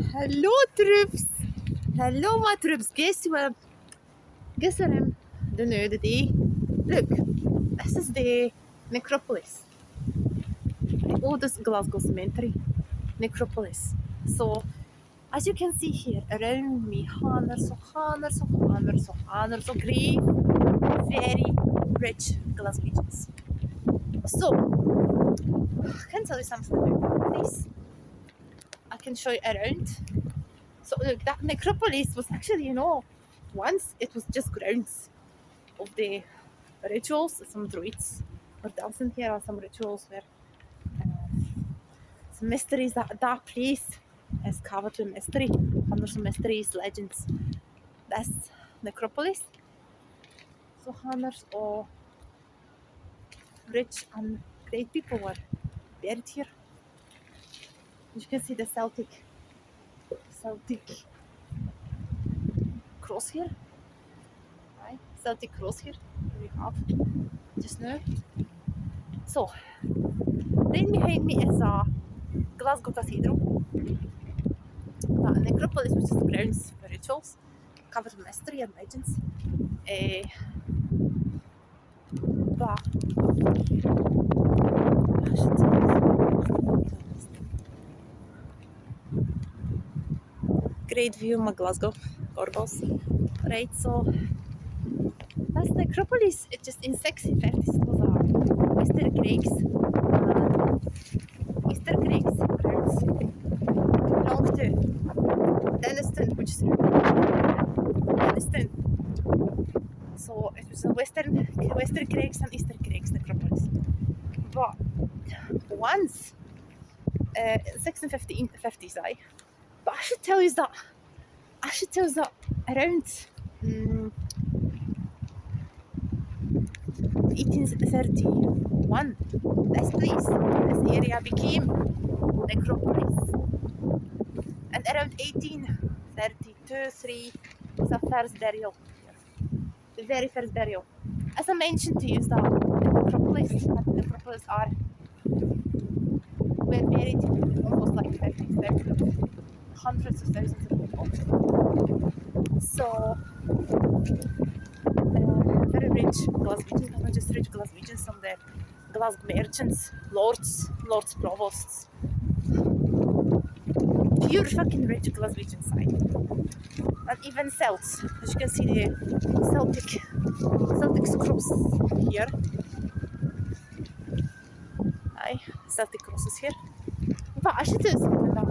Hello, troops. Hello, my troops. Guess what I'm doing today? Look, this is the Necropolis. The oldest Glasgow cemetery. Necropolis. So, as you can see here, around me, hundreds of grave, very rich Glaswegians. So, I can tell you something about this. I can show you around. So look, that necropolis was actually, once it was just grounds of the rituals. Some druids were dancing here, and some rituals were some mysteries. That place is covered with mystery. And there's some mysteries, legends. That's necropolis. So hundreds of rich and great people were buried here. You can see the Celtic cross here. Right? Celtic cross here. We have just now. So, right behind me is a Glasgow Cathedral. The Necropolis, which is the grounds for rituals, covered with mystery and legends. But I should tell you, great view of my Glasgow Gorbals. Right, so that's Necropolis. It just in 1650s it was a Easter Greeks grounds belonged to Denniston, which is Denniston. So it was a Western Greeks and Eastern Greeks necropolis. But once 1650s, but I should tell you that around 1831, this area became necropolis. And around 1832-3 was the first burial. The very first burial. As I mentioned to you, the necropolis were buried almost like 50,000, hundreds of thousands of people. So very rich Glaswegians, not just rich Glaswegians, some of the Glasgow merchants, lords, provosts, pure fucking rich Glaswegian side. And even Celts, as you can see the Celtic cross here. Celtic crosses here. But I should do something about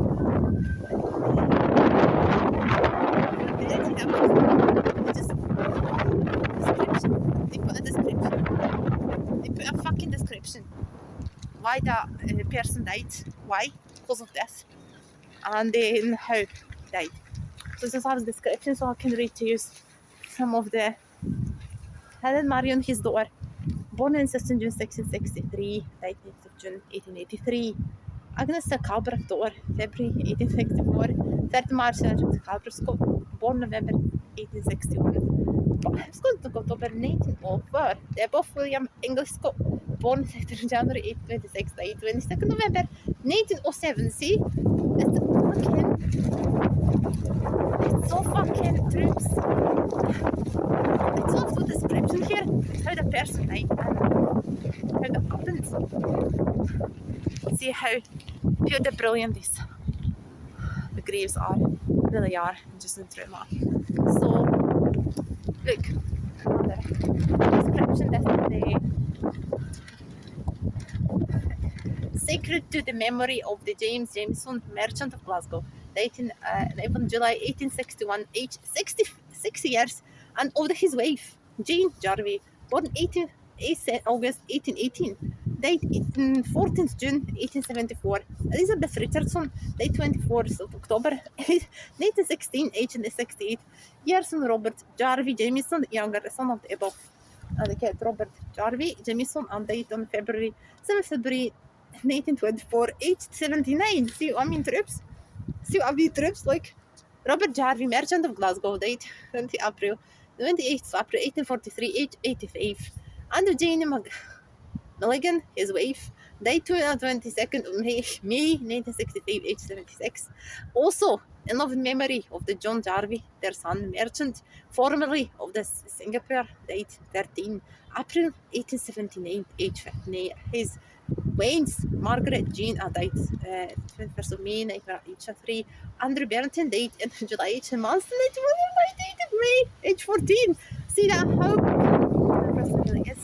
They put a fucking description. Why that person died. Why? Because of death. And then how died. So this has a description, so I can read to you some of the. Helen Marion, his daughter, born in 16 June 1663, died 8th of June 1883. Agnes Calbreth, daughter, February 1864. 3rd March Calbreth, born November 1861. But Scott got over 1904. They're both William English Scott, born 2nd January 1826, died 22nd November 1907. See? It's so fucking troops. It's also the description here, how the person died and how that happened. See how pure the brilliant the graves really are, just in trauma. So, look, another description that's sacred to the memory of the James Jameson, merchant of Glasgow, died in July 1861, aged 66 years, and of his wife, Jane Jarvie, born August 1818, died in 14th June 1874. Elizabeth Richardson, died 24th of October 1916, aged 68 years, and Robert Jarvie Jameson, younger son of the above. And again, Robert Jarvie Jameson, and died on 7th February 1924, aged 79. See what I mean, troops? Like Robert Jarvie, merchant of Glasgow, died 28th of April 1843, aged 85. And Jane Milligan, his wife, died 22nd of May 1965, aged 76. Also, in loving memory of the John Jarvie, their son, merchant, formerly of the Singapore, date 13 April 1879, age 59. His Wayne's Margaret Jean date 21st of May 1983. Andrew Barrington date in July 18 months, and it was my date of May, age 14. See that how the person really is.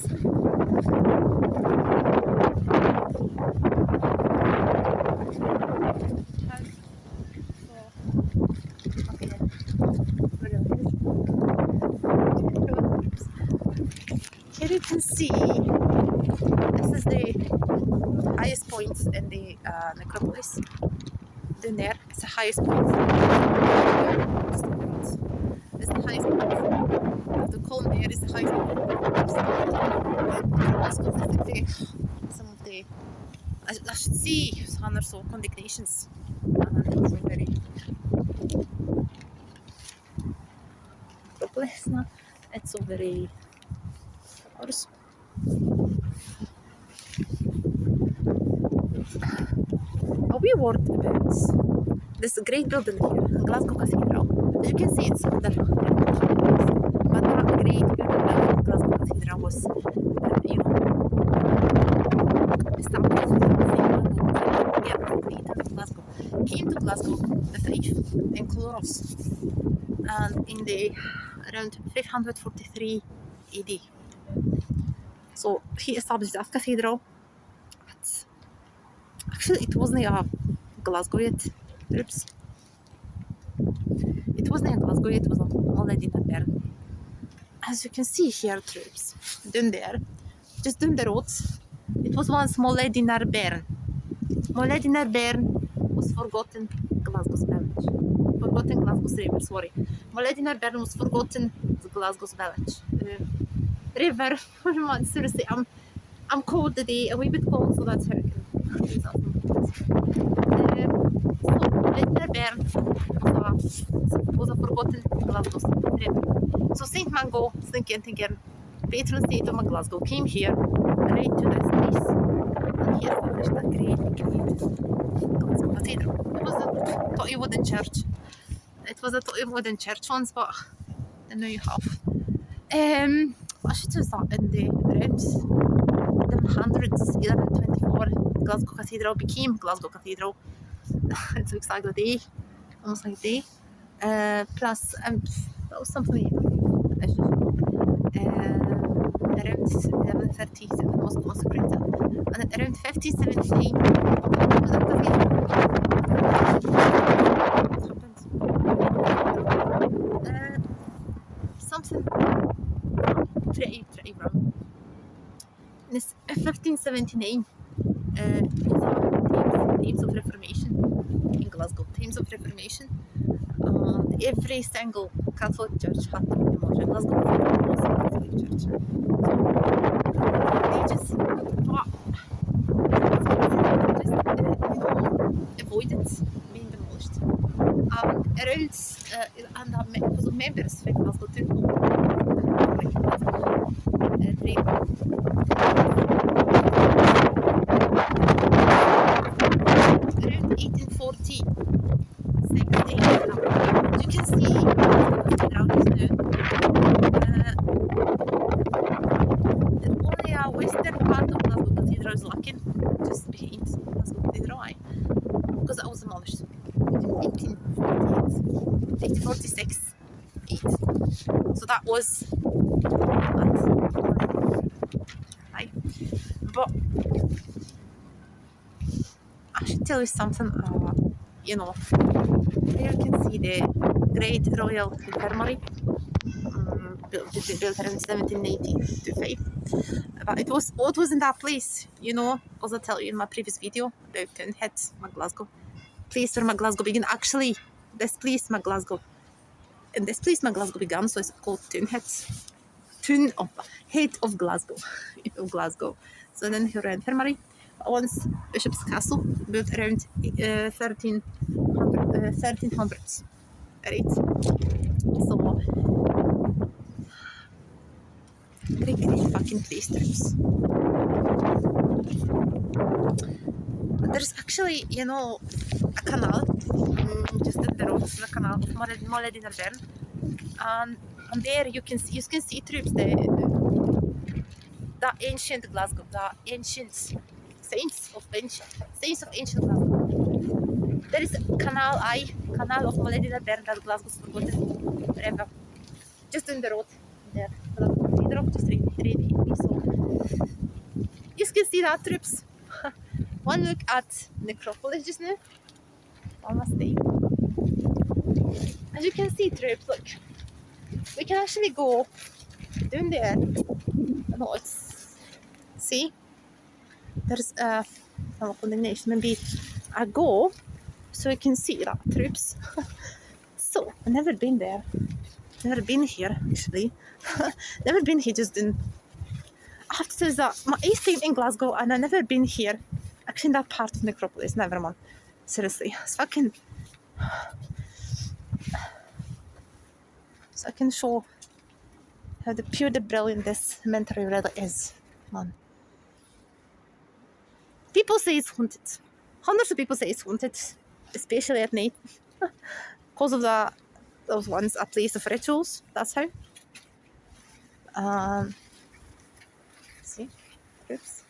Here you can see this is the highest point in the necropolis. Down there, it's the highest point. It's the highest point. The column there is the highest point. Some of the I should see some or so condemnations. It's so very it's so very we worked about this great building here, Glasgow Cathedral. As you can see, it's under but that great building, Glasgow Cathedral, was established Glasgow. Came to Glasgow the thief in Coloros, and in the around 543 AD. So he established that cathedral. Actually, it wasn't a Glasgow yet. Oops. It wasn't a Glasgow yet, it was a Moledina Bern. As you can see here, troops, down there, just down the road, it was once Moledina Bern. Moledina Bern was forgotten Glasgow's village. Forgotten Glasgow's river, sorry. Moledina Bern was forgotten Glasgow's village. River, seriously, I'm cold today, a wee bit cold, so that's how I can do something. So, Moledina Bern was a forgotten Glasgow's river. So St. Mungo, thinking, patron saint of Glasgow, came here, right to this place, and he established a great Glasgow Cathedral. It was a toaty wooden church. It was a toaty wooden church once, but now you have. I should say that in the around the hundreds, 1124, Glasgow Cathedral became Glasgow Cathedral. It looks like a day, almost like a day. Plus, that was something around 1137 was consecrated, and around 1578 was a cathedral. Something pretty wrong. In 1579, themes of Reformation in Glasgow. Themes of Reformation. Every single Catholic church had to be demolished. Glasgow Cathedral was a Catholic church. So they just avoided being demolished. Around and because of members of Glasgow Toonhead. Around 1840. As you can see, the cathedral is now only a western part of Glasgow Cathedral is lacking, just behind Glasgow Cathedral, because that was demolished in 1846. So that was that. But I should tell you something. There you can see the Great Royal Infirmary, built around 1795. But it was in that place, as I tell you in my previous video about Toonhead, Glasgow. Place where Glasgow began. Actually, this place, Glasgow. And this place, Glasgow began, so it's called Toonhead. Toonhead of Glasgow. of Glasgow. So then here infirmary. Once Bishop's Castle, built around 1300s, right? So great fucking place, trips. there's actually, you know, a canal just in the road. It's a canal, Moledina Bern, and there you can see troops, the ancient Glasgow, the ancient saints of ancient Glasgow. There is canal of Moledina Bern that Glasgow's forgotten forever. Just in the road there. Just ready. So you can see that troops. One look at Necropolis just now. Almost there. As you can see, troops, look. We can actually go down there. No, it's see. There's some condemnation. Maybe I go so you can see that troops. So I've never been there. Never been here actually. Never been here. Just in. I have to say that my eighth time in Glasgow and I've never been here. Actually, in that part of Necropolis. Never mind. Seriously, it's fucking. So I can show how the brilliant this cemetery really is, man. People say it's haunted. Hundreds of people say it's haunted, especially at night, because of those ones a place of rituals. That's how. See, oops,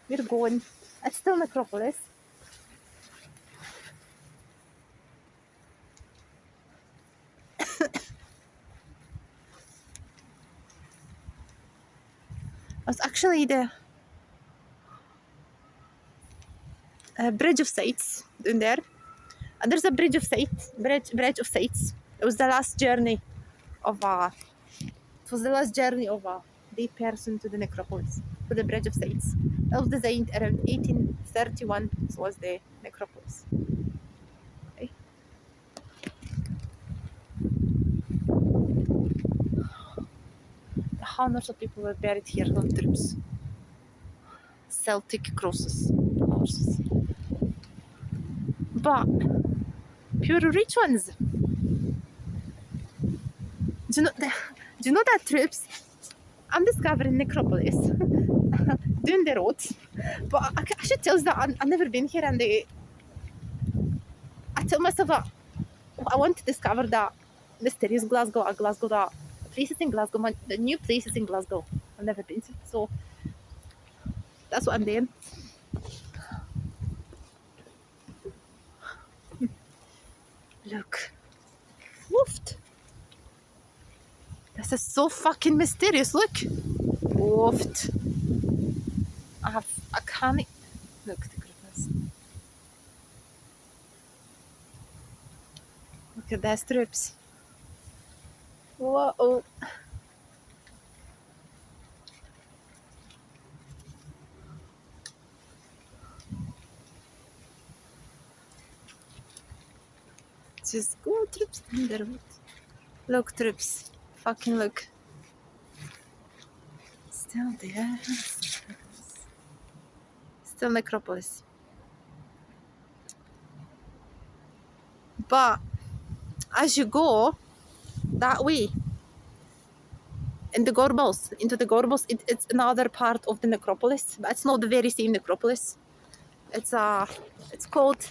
we're going. It's still Necropolis. It's actually the bridge of sights in there, and there's a bridge of sights. Bridge of sights. It was the last journey of a. It was the last journey of a dead person to the Necropolis, to the bridge of sights. It was designed around 1831. This was the Necropolis. Okay. Hundreds of people were buried here on troops. Celtic crosses, horses. But pure rich ones. Do you know that troops? I'm discovering Necropolis down the road. But I should tell you that I've never been here, and I tell myself that I want to discover that mysterious Glasgow, the places in Glasgow, the new places in Glasgow I've never been to. So that's what I'm doing. Look. Woofed. This is so fucking mysterious. Look. Woofed. I can't. Look, the goodness. Look at these strips. Whoa. Just go trips under it. Look, trips. Fucking look. Still there. Still Necropolis. But as you go that way, into the Gorbals, it's another part of the Necropolis, but it's not the very same Necropolis. It's called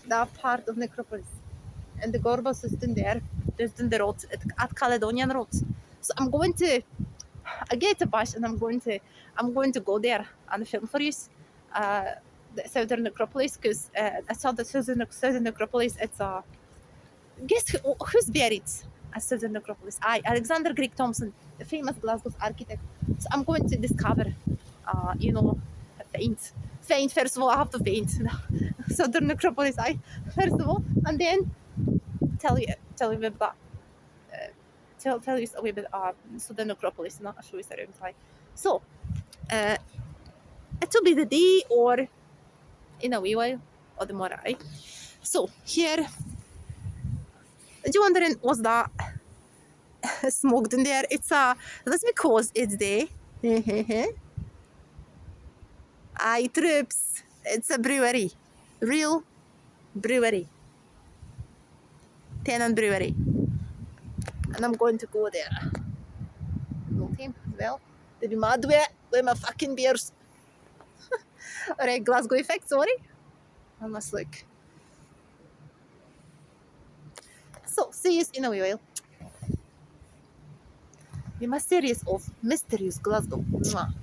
that part of Necropolis, and the Gorbals is in there. There's in the road at Caledonian Road. So I get a bus and I'm going to go there and film for you. The Southern Necropolis, because I saw the Southern Necropolis. It's guess who's buried at Southern Necropolis? Alexander Greg Thompson, the famous Glasgow architect. So I'm going to discover, faint. First of all, I have to faint. Southern Necropolis, first of all, and then tell you about tell you a bit about Southern Necropolis. Not a show you around. So it will be the day or in a wee while or the more. So here, are you wondering what's that smoked in there? That's because it's the troops. It's a brewery, real brewery, Tenant Brewery, and I'm going to go there. No time as well. To be mad with my fucking beers. All right, Glasgow effect, sorry. I must look. So, serious in a whale. The mysterious of mysterious Glasgow. Mwah.